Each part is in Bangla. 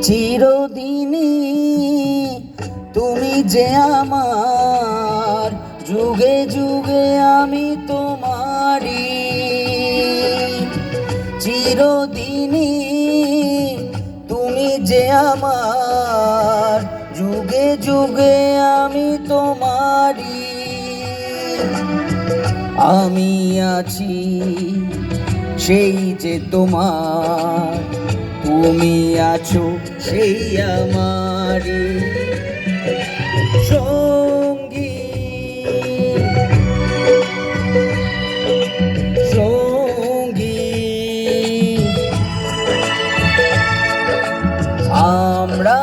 চিরদিনই তুমি যে আমার, যুগে যুগে আমি তোমারই। চিরদিনই তুমি যে আমার, যুগে যুগে আমি তোমারই। আমি আছি সেই যে তোমার, তুমি আছো সেই আমারই সঙ্গী সঙ্গী। আমরা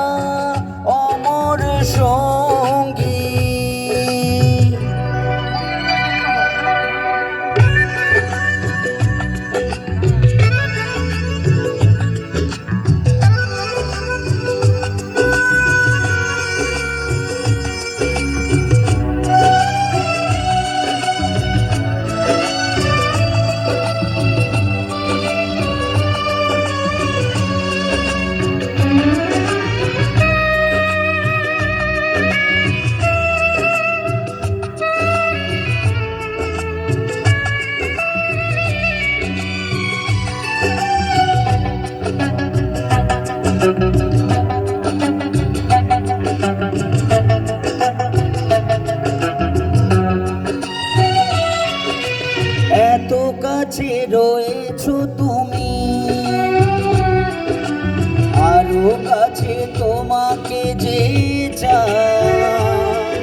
অমর সঙ্গী। এত কাছে রয়েছো তুমি, আরো কাছে তোমাকে যে চাই।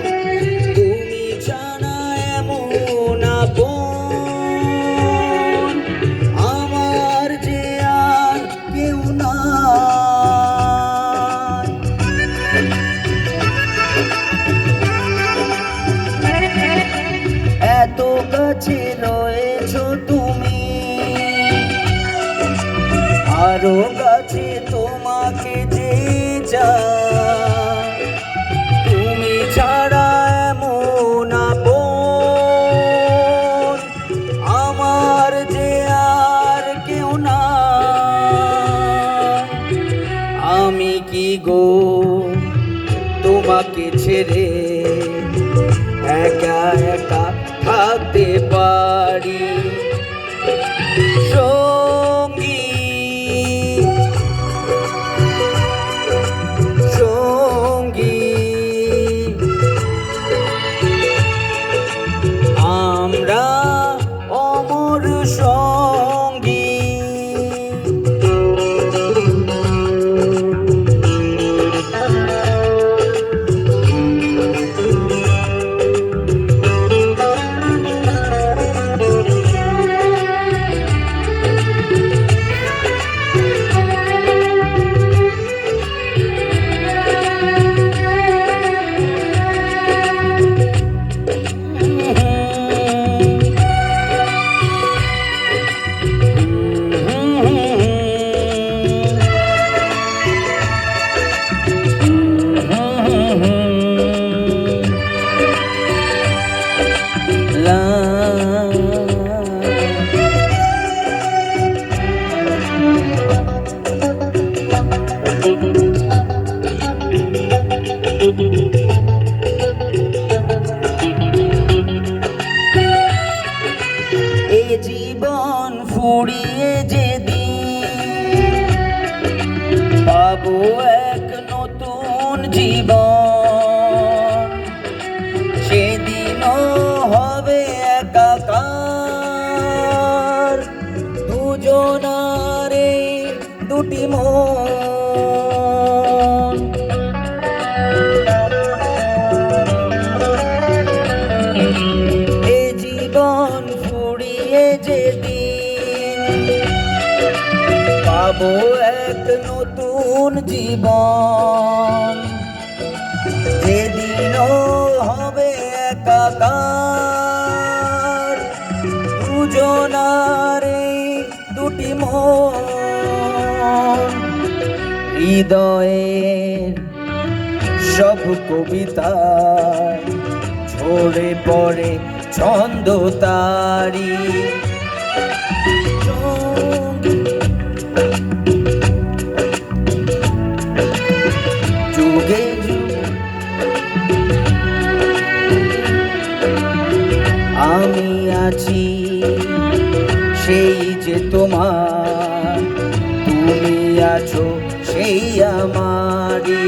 তুমি জানা এমন আপন আমার যে আর কেউ নাই। এত কাছে রয়েছো তুমি, আরো কাছে তোমাকে যে চাই। তুমি ছাড়া এমন আপন আমার যে আর কেউ নাই। আমি কি গো তোমাকে ছেড়ে একা একা থাকতে পারি সঙ্গী সঙ্গী। আমরা অমর সঙ্গী। এ জীবন ফুরিয়ে যেদিন পাবো এক নতুন জীবন, সেদিনও হবে একাকার দুজনার এই দুটি মন। এ জীবন ফুরিয়ে যেদিন পাবো এক নতুন জীবন, যেদিনও হবে একাকার দুজনার এই দুটি মন। হৃদয়ের সব কবিতা ঝরে পড়ে ছন্দ তারি যুগে আমি আছি সেই যে তোমার, তুমি আছো সেই আমারই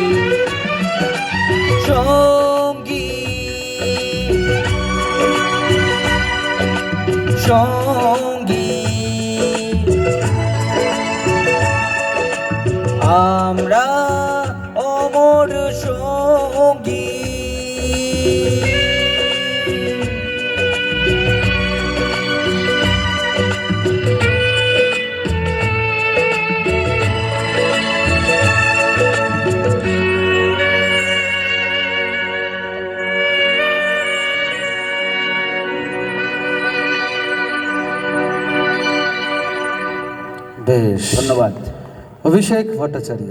সঙ্গী সঙ্গী। আমরা অমর সঙ্গী। বেশ, ধন্যবাদ। অভিষেক ভট্টাচার্য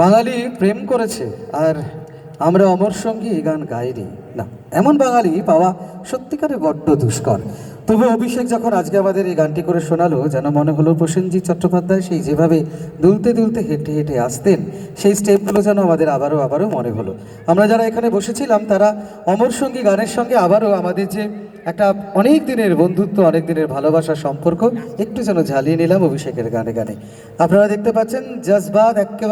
বাঙালি প্রেম করেছে আর আমরা অমর সঙ্গী এই গান গাইনি না, এমন বাঙালি পাওয়া সত্যিকারে বড্ড দুষ্কর। তবে অভিষেক যখন আজকে আমাদের এই গানটি করে শোনালো, যেন মনে হলো প্রসেনজিৎ চট্টোপাধ্যায় সেই যেভাবে দুলতে দুলতে হেঁটে হেঁটে আসতেন, সেই স্টেপগুলো যেন আমাদের আবারও মনে হলো। আমরা যারা এখানে বসেছিলাম তারা অমর সঙ্গী গানের সঙ্গে আবারও আমাদের যে একটা অনেক দিনের বন্ধুত্ব, অনেক দিনের ভালোবাসার সম্পর্ক একটু যেন ঝালিয়ে নিলাম অভিষেকের গানে গানে। আপনারা দেখতে পাচ্ছেন জজবাত একেবারে